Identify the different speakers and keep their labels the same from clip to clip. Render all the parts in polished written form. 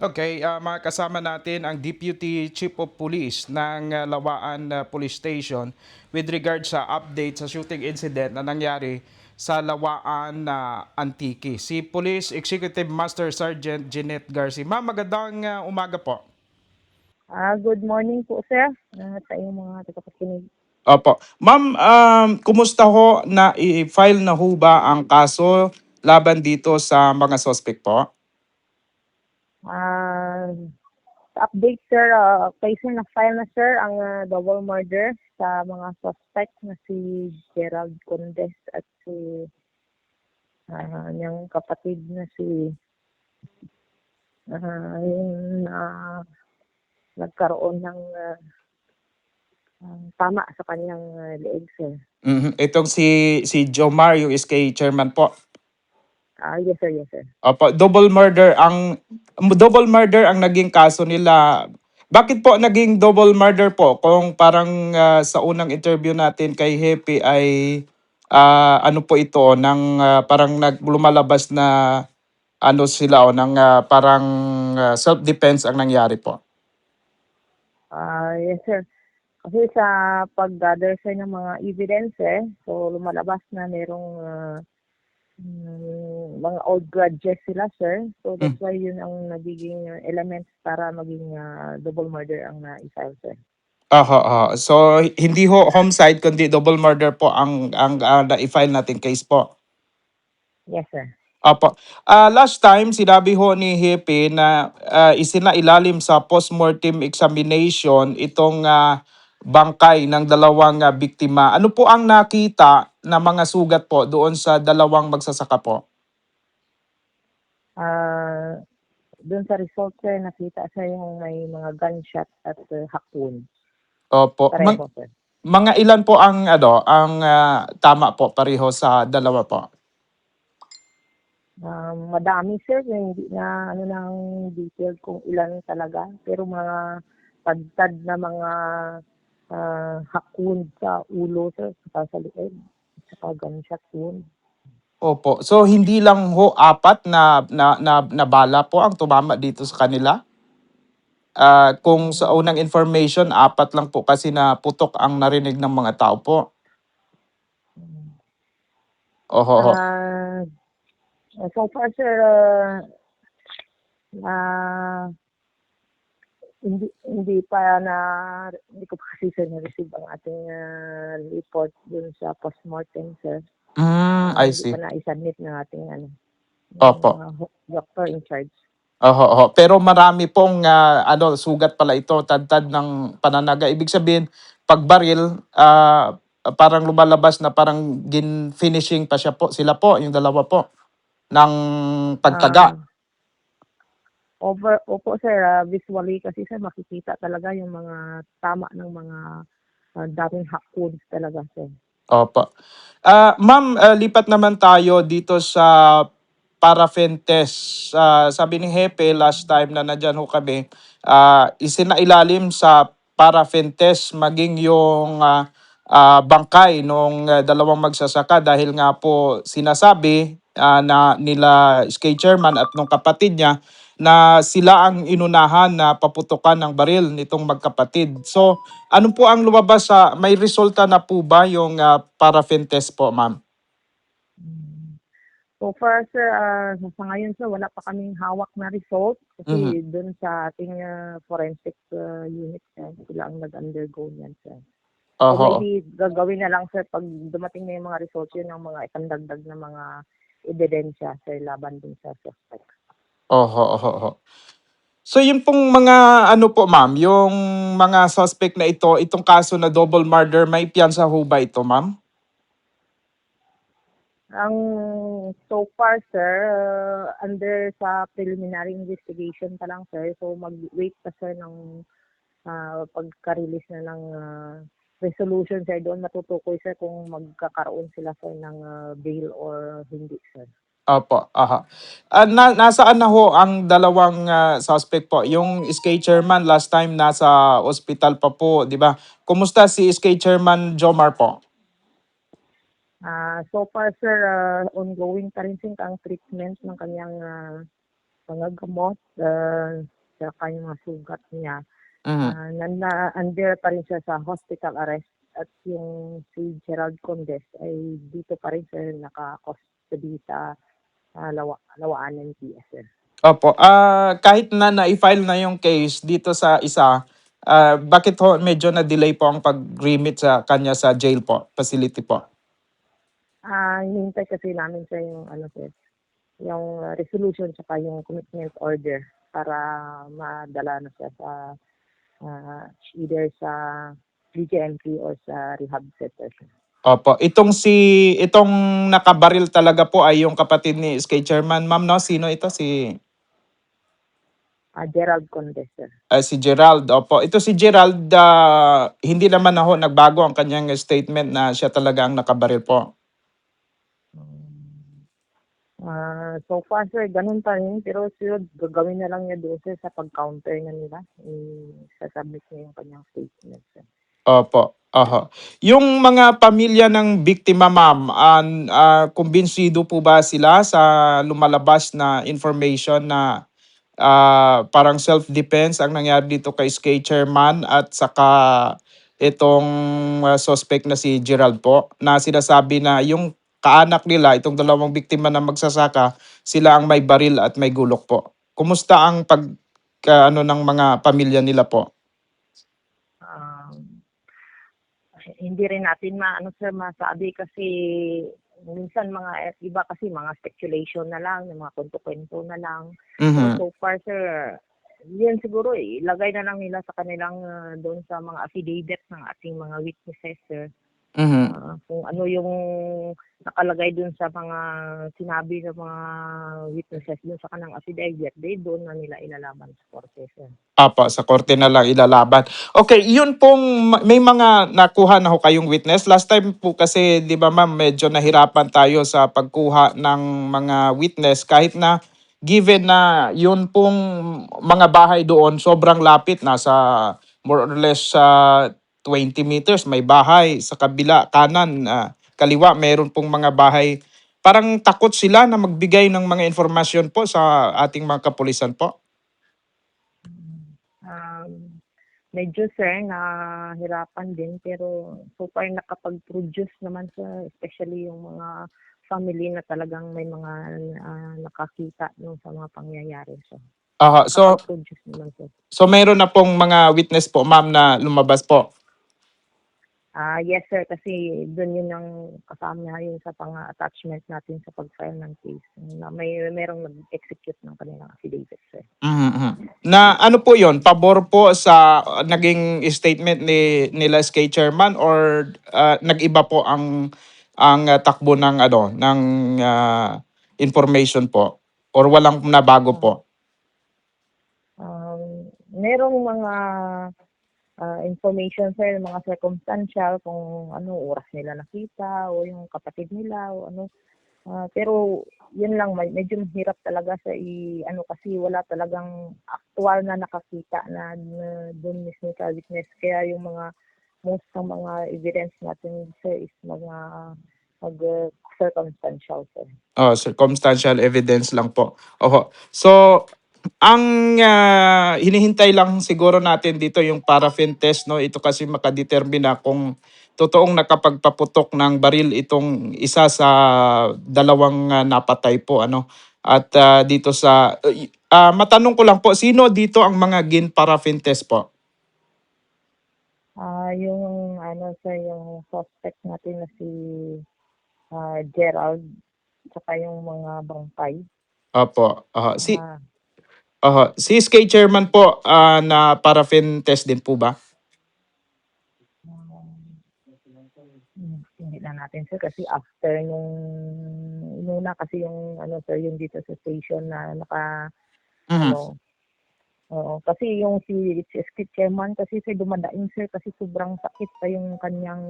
Speaker 1: Okay, makakasama natin ang Deputy Chief of Police ng Lawaan Police Station with regard sa update sa shooting incident na nangyari sa Lawaan na Antique. Si Police Executive Master Sergeant Jeanette Garcia. Ma'am, magandang umaga po.
Speaker 2: Good morning po, sir, sa iyong mga tagapakinig.
Speaker 1: Opo. Ma'am, kumusta ho na i-file na ho ba ang kaso laban dito sa mga suspect po?
Speaker 2: Ah, sa update, sir, case na-file na, sir, ang double murder sa mga suspect na si Gerald Condes at si niyang kapatid na si yung nagkaroon ng tama sa kanyang leeg, sir.
Speaker 1: Itong si Jomar, yung SK chairman po.
Speaker 2: Yes, sir, yes, sir.
Speaker 1: Opo, double murder ang naging kaso nila. Bakit po naging double murder po? Kung parang sa unang interview natin kay Happy ay ano po ito ng parang lumalabas na ano sila o ng parang self-defense ang nangyari po.
Speaker 2: Yes, sir. Kasi sa pag-gather sir ng mga evidence, so lumalabas na merong mga old grudges sila, sir. So that's why yun ang nagiging elements para maging double murder ang na-file, sir.
Speaker 1: Aha. So hindi ho homicide kundi double murder po ang na-file natin case po.
Speaker 2: Yes, sir.
Speaker 1: Opo. Last time, sinabi ho ni Hepe na isinailalim sa postmortem examination itong bangkay ng dalawang biktima. Ano po ang nakita na mga sugat po doon sa dalawang magsasaka po?
Speaker 2: Ah, Doon sa result, sir, nakita sir yung may mga gunshot at hack wound.
Speaker 1: Opo.
Speaker 2: Pareho, sir.
Speaker 1: Mga ilan po ang tama po pareho sa dalawa po?
Speaker 2: Madami, sir. Hindi na ano ng detail kung ilan talaga. Pero mga tagtad na mga hack wound sa ulo, sir, saka sa leeg, saka gunshot wound.
Speaker 1: Opo. So hindi lang ho apat na bala po ang tumama dito sa kanila? Kung sa unang information, apat lang po kasi na putok ang narinig ng mga tao po. Oho.
Speaker 2: Ah, so far, sir, ah, hindi ko pa kasi sir na-receive ang ating report dun sa postmortem, sir.
Speaker 1: I
Speaker 2: Hindi pa
Speaker 1: see.
Speaker 2: na-submit ng ating
Speaker 1: Opo.
Speaker 2: doctor in charge.
Speaker 1: Oho. Pero marami pong sugat pala ito, tadtad ng pananaga. Ibig sabihin, pag baril, parang lumalabas na parang finishing pa sila po, yung dalawa po, ng pagtaga.
Speaker 2: Ah, Opo, sir, visually kasi sir makikita talaga yung mga tama ng mga daming hack wounds talaga, sir.
Speaker 1: Opo. Ma'am, lipat naman tayo dito sa paraffin test. Sabi ni Hepe last time na nandyan ho kami, isinailalim sa paraffin test maging yung bangkay nung dalawang magsasaka dahil nga po sinasabi na nila SK chairman at nung kapatid niya na sila ang inunahan na paputukan ng baril nitong magkapatid. So, ano po ang lumabas may resulta na po ba yung paraffin test po, ma'am?
Speaker 2: Mm. So far, sir, sa ngayon, sir, wala pa kaming hawak na result
Speaker 1: Mhm.
Speaker 2: kasi doon sa ating forensic unit, sila ang nag-undergo niyan, sir. So
Speaker 1: Oho.
Speaker 2: maybe gagawin na lang, sir, pag dumating na yung mga results yun ng mga ipandagdag na mga ebidensya, sir, laban din sa suspect.
Speaker 1: Oho. So yun pong mga ano po, ma'am, yung mga suspect na itong kaso na double murder, may piyansa ho ba ito, ma'am?
Speaker 2: Ang so far, sir, under sa preliminary investigation pa lang, sir. So mag-wait pa, sir, ng pagka-release na ng resolution, sir. Doon matutukoy, sir, kung magkakaroon sila, sir, ng bail or hindi, sir.
Speaker 1: Opo, aha. Nasaan na ho ang dalawang suspect po? Yung SK chairman last time nasa ospital pa po, 'di ba? Kumusta si SK chairman Jomar po?
Speaker 2: So far, sir, ongoing pa rin, sir, ang treatment ng kanyang mga gamot, saka yung mga sugat niya.
Speaker 1: Mhm.
Speaker 2: Under pa rin siya sa hospital arrest at yung si Gerald Condes ay dito pa rin siya naka-custody sa Lawaan NPS, sir.
Speaker 1: Opo, kahit na na-file na yung case dito sa isa, bakit ho medyo na-delay po ang pag-remit sa kanya sa jail po, facility po?
Speaker 2: Hinihintay kasi namin sa yung ano, sir, yung resolution tsaka yung commitment order para madala na siya sa either sa DJMP or sa rehab center, sir.
Speaker 1: Opo, itong nakabaril talaga po ay yung kapatid ni SK Chairman, ma'am, 'no? Sino ito?
Speaker 2: Gerald Condes, sir.
Speaker 1: Si Gerald, opo. Ito si Gerald, hindi naman na ho nagbago ang kanyang statement na siya talaga ang nakabaril po.
Speaker 2: So far, sir, ganun pa rin. Pero sir, gagawin na lang niya doon, sir, sa pag-counter na nila. Sasubmit niya yung kanyang statement, sir.
Speaker 1: Opo, oho. Yung mga pamilya ng biktima, ma'am, kumbinsido po ba sila sa lumalabas na information na parang self-defense ang nangyari dito kay SK Chairman at saka itong suspect na si Gerald po, na sinasabi na yung kaanak nila, itong dalawang biktima na magsasaka, sila ang may baril at may gulok po. Kumusta ang ano ng mga pamilya nila po?
Speaker 2: Um, Hindi rin natin sir, masabi kasi minsan iba kasi mga speculation na lang, yung mga kwento-kwento na lang. Pero
Speaker 1: Mhm.
Speaker 2: so far, sir, yun siguro ilagay na lang nila sa kanilang doon sa mga affidavit ng ating mga witnesses, sir.
Speaker 1: Mhm.
Speaker 2: Kung ano yung nakalagay dun sa mga sinabi ng mga witnesses dun sa kanang affidavit, doon na nila ilalaban sa korte, sir.
Speaker 1: Opo, sa korte na lang ilalaban. Okay, yun pong may mga nakuha na ho kayong witness. Last time po kasi, 'di ba ma'am, medyo nahirapan tayo sa pagkuha ng mga witness kahit na given na yun pong mga bahay doon sobrang lapit, nasa more or less 20 meters may bahay sa kabila kanan, kaliwa meron pong mga bahay. Parang takot sila na magbigay ng mga informasyon po sa ating mga kapulisan po.
Speaker 2: Um, Medyo, sir, nahirapan din pero so far nakapag-produce naman sa especially yung mga family na talagang may mga nakakita nung sa mga pangyayari. So,
Speaker 1: Aha,
Speaker 2: nakapag-produce naman, sir.
Speaker 1: so meron na pong mga witness po, ma'am, na lumabas po.
Speaker 2: Yes, sir, kasi doon yun ang kasama yun sa pang-attachment natin sa pag-file ng case. Na merong nag-execute ng kanilang affidavit, sir.
Speaker 1: Mhm, mhm. Na ano po 'yon, pabor po sa naging statement nila SK Chairman, or nag-iba po ang takbo ng ano, ng information po, or walang nabago
Speaker 2: Ah,
Speaker 1: po?
Speaker 2: Merong mga information, sir, mga circumstantial kung ano oras nila nakita o yung kapatid nila o ano. Pero yun lang, medyo mahirap talaga sa ano kasi wala talagang actual na nakakita na doon mismo sa witness. Kaya yung mga most ng mga evidence natin, sir, is mag circumstantial, sir.
Speaker 1: Oh, circumstantial evidence lang po. Oho. So, ang hinihintay lang siguro natin dito yung paraffin test, no? Ito kasi makadetermina kung totoong nakapagpaputok ng baril itong isa sa dalawang napatay po, ano. At dito sa matanong ko lang po, sino dito ang mga paraffin test po?
Speaker 2: Yung ano, sir, yung suspect natin na si Gerald, saka yung mga bangkay.
Speaker 1: Opo.
Speaker 2: Ah,
Speaker 1: Si SK Chairman po, na paraffin test din po ba?
Speaker 2: Hindi na natin, sir, kasi after nung inuna kasi yung ano, sir, yung dito sa station na
Speaker 1: Mhm.
Speaker 2: ano, oo, kasi yung si skip chairman kasi, sir, dumadaing, sir, kasi sobrang sakit pa yung kanyang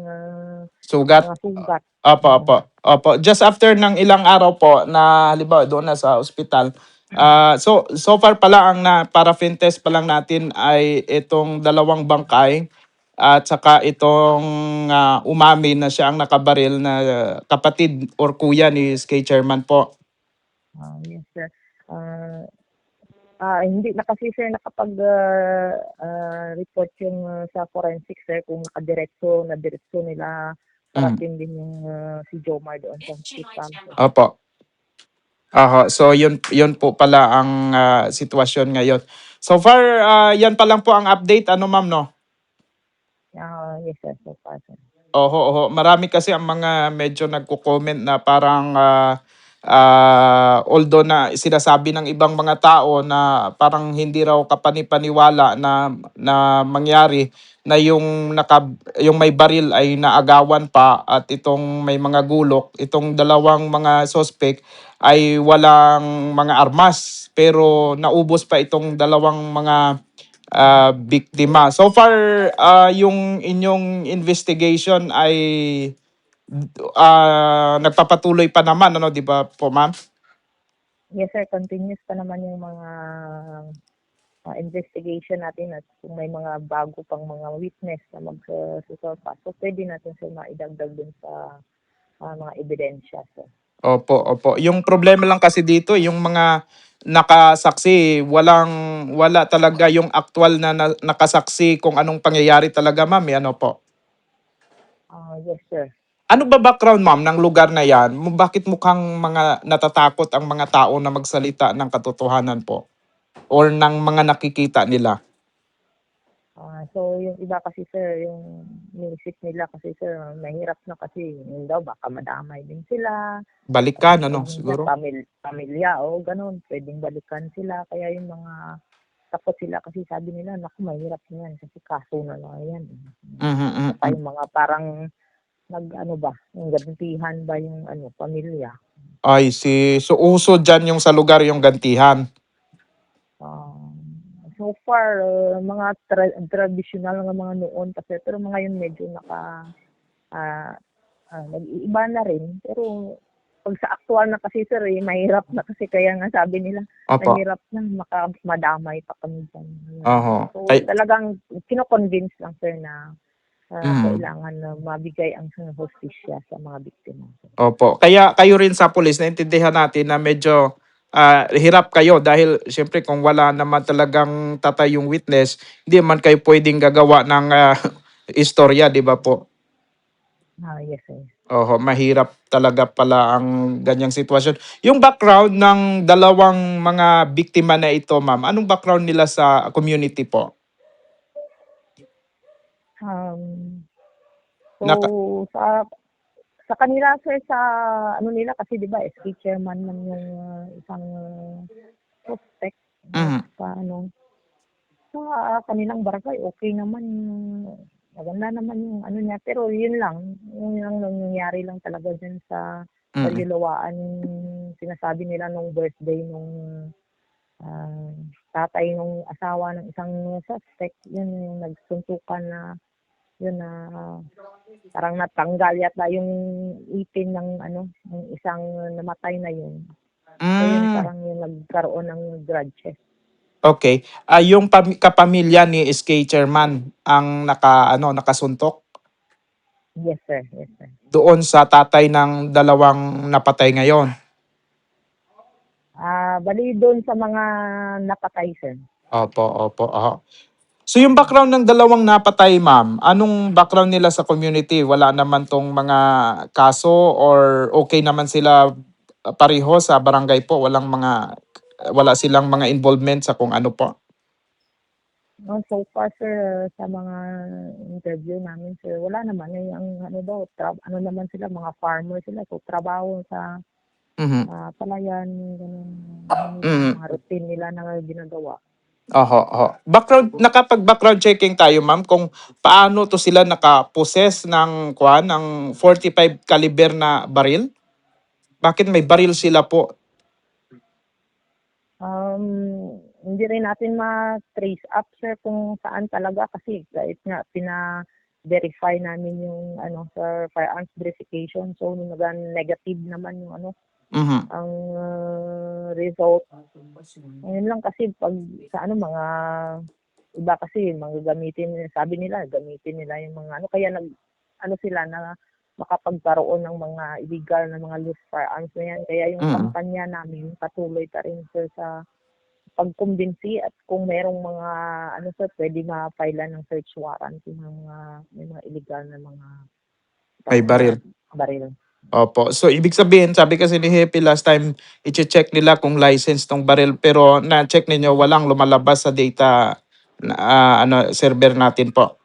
Speaker 1: Sugat?
Speaker 2: mga sugat.
Speaker 1: Opo,
Speaker 2: Oo.
Speaker 1: opo. Opo. Just after ng ilang araw po na halimbawa doon na sa ospital, so far pala ang paraffin test pa lang natin ay itong dalawang bangkay at saka itong umami na siya ang nakabaril na kapatid or kuya ni SK Chairman po.
Speaker 2: Yes, sir. Ah, Hindi na kasi sir report yung sa forensic sir kung na diretso nila
Speaker 1: Mm.
Speaker 2: parating din yung si Jomar doon sa hospital sir.
Speaker 1: Opo. So yun po pala ang sitwasyon ngayon. So far, yan pa lang po ang update, ano ma'am, no?
Speaker 2: Yes sir, so far sir.
Speaker 1: Oho, oho. Marami kasi ang mga medyo nagko-comment na parang although na sinasabi ng ibang mga tao na parang hindi raw kapani-paniwala na mangyari na yung may baril ay naagawan pa at itong may mga gulok, itong dalawang mga suspect ay walang mga armas pero naubos pa itong dalawang mga biktima. So far, yung inyong investigation ay nagpapatuloy pa naman, ano, di ba po, ma'am?
Speaker 2: Yes sir, continuous pa naman yung mga investigation natin at kung may mga bago pang mga witness na magsusurpa, so pwede natin sir maidagdag dun sa mga ebidensya sir.
Speaker 1: Opo, opo. Yung problema lang kasi dito, yung mga nakasaksi, wala talaga yung actual na nakasaksi kung anong pangyayari talaga, ma'am. Ano po?
Speaker 2: Yes sir.
Speaker 1: Ano ba background, ma'am, ng lugar na yan? Bakit mukhang mga natatakot ang mga tao na magsalita ng katotohanan po? Or ng mga nakikita nila?
Speaker 2: So yung iba kasi sir, yung iniisip nila kasi sir, mahirap na kasi yun daw baka madamay din sila. Kasi
Speaker 1: Balikan, ano,
Speaker 2: pag minsan
Speaker 1: siguro?
Speaker 2: pamilya o ganun, pwedeng balikan sila. Kaya yung mga takot sila kasi sabi nila, naku mahirap na yan kasi kaso na lang yan.
Speaker 1: Mhm, mhm,
Speaker 2: Saka
Speaker 1: mhm.
Speaker 2: yung mga parang ano ba, yung gantihan ba yung pamilya.
Speaker 1: So uso dyan yung sa lugar yung gantihan.
Speaker 2: So far, mga traditional nga mga noon kasi pero mga ngayon medyo ah, nag-iiba na rin. Pero pag sa aktual na kasi sir, mahirap na kasi kaya nga sabi nila,
Speaker 1: Opo.
Speaker 2: mahirap na madamay pa kami dyan.
Speaker 1: Oho.
Speaker 2: So talagang kino-convince lang sir na
Speaker 1: Mm.
Speaker 2: kailangan na mabigay ang hustisya sa mga biktima.
Speaker 1: Opo. Kaya kayo rin sa pulis, naintindihan natin na medyo hirap kayo dahil siyempre kung wala naman talagang tatay yung witness, hindi man kayo pwedeng gagawa ng istorya, di ba po?
Speaker 2: Yes sir.
Speaker 1: Oho, mahirap talaga pala ang ganyang sitwasyon. Yung background ng dalawang mga biktima na ito, ma'am, anong background nila sa community po?
Speaker 2: Um, so
Speaker 1: Naka,
Speaker 2: sa kanila sir sa nila kasi 'di ba SK chairman man yung isang suspect
Speaker 1: mhm.
Speaker 2: sa sa kanilang barangay okay naman maganda naman yung niya pero yun lang yung nangyayari lang talaga dyan sa
Speaker 1: Mm.
Speaker 2: Barilawaan yung sinasabi nila nung birthday nung ah, tatay nung asawa ng isang suspect yun yung nagsuntukan na yun na parang natanggal yata yung ipin ng ng isang namatay na yun. So yun
Speaker 1: Mm.
Speaker 2: parang yung nagkaroon ng grudges.
Speaker 1: Okay. Yung kapamilya ni SK Chairman ang nakasuntok
Speaker 2: Yes sir, yes sir.
Speaker 1: doon sa tatay ng dalawang napatay ngayon.
Speaker 2: Bali doon sa mga napatay sir.
Speaker 1: Opo, opo. Oho. So yung background ng dalawang napatay, ma'am, anong background nila sa community? Wala naman tong mga kaso or okay naman sila pareho sa barangay po? Wala silang mga involvement sa kung ano po?
Speaker 2: So far sir, sa mga interview namin sir, wala naman ang daw naman sila mga farmer sila so trabaho sa
Speaker 1: Mhm.
Speaker 2: palayan ganun nila
Speaker 1: Mhm.
Speaker 2: mga routine nila na ginagawa.
Speaker 1: Oho, oho. Nakapag-background checking tayo, ma'am, kung paano to sila naka-possess ng 45 caliber na baril? Bakit may baril sila po?
Speaker 2: Hindi rin natin ma-trace up sir kung saan talaga kasi kahit nga verify namin yung sa firearms verification so negative naman yung
Speaker 1: Mhm.
Speaker 2: ang result. Ngayon lang kasi pag sa mga iba kasi sabi nila gamitin nila yung mga kaya sila na makapagkaroon ng mga illegal na mga loose firearms na yan. Kaya yung
Speaker 1: Mm.
Speaker 2: kampanya namin patuloy pa rin sir sa pagkumbinsi at kung merong mga ano sir, pwede ma-file ng search warrant yung mga may mga illegal na mga
Speaker 1: May
Speaker 2: truck na
Speaker 1: baril.
Speaker 2: baril.
Speaker 1: Opo. So, ibig sabihin, sabi kasi ni Happy last time, i-check nila kung license tong baril. Pero na-check ninyo, walang lumalabas sa data na, server natin po.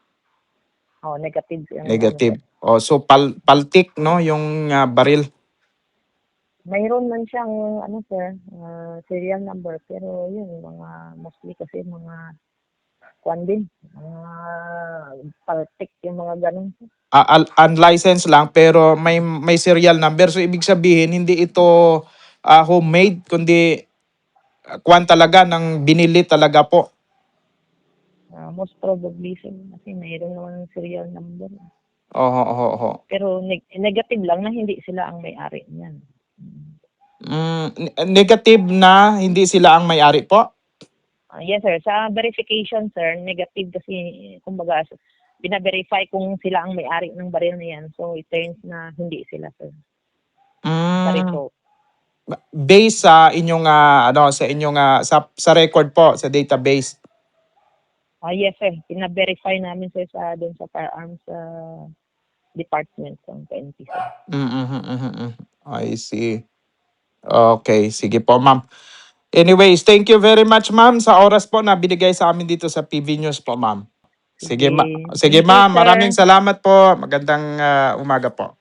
Speaker 2: Oh, negative yung ano sir.
Speaker 1: Negative. O, so, paltik, no, yung baril.
Speaker 2: Mayroon man siyang ano sir, serial number pero yun mga mostly kasi mga kwan din, mga paltik yung mga ganun.
Speaker 1: Unlicensed lang, pero may serial number. So, ibig sabihin, hindi ito homemade, kundi kwan talaga ng binili talaga po.
Speaker 2: Most probably sir, kasi mayroon naman serial number.
Speaker 1: Oho, oho, oho.
Speaker 2: Pero negative lang na hindi sila ang may-ari niyan.
Speaker 1: Negative na hindi sila ang may-ari po?
Speaker 2: Yes sir, sa verification sir, negative kasi kumbaga bina-verify kung sila ang may-ari ng baril na yan. So it turns na hindi sila sir. Sa
Speaker 1: Mm,
Speaker 2: result.
Speaker 1: based sa inyong sa inyong sa record po sa database.
Speaker 2: Yes sir, pina-verify namin sir doon sa firearms department ng PNP sir.
Speaker 1: I see. Okay, sige po ma'am. Anyways, thank you very much ma'am sa oras po na binigay sa amin dito sa PV News po ma'am. Sige,
Speaker 2: Sige.
Speaker 1: sige
Speaker 2: Thank you
Speaker 1: ma'am, maraming
Speaker 2: sir.
Speaker 1: salamat po. Magandang umaga po.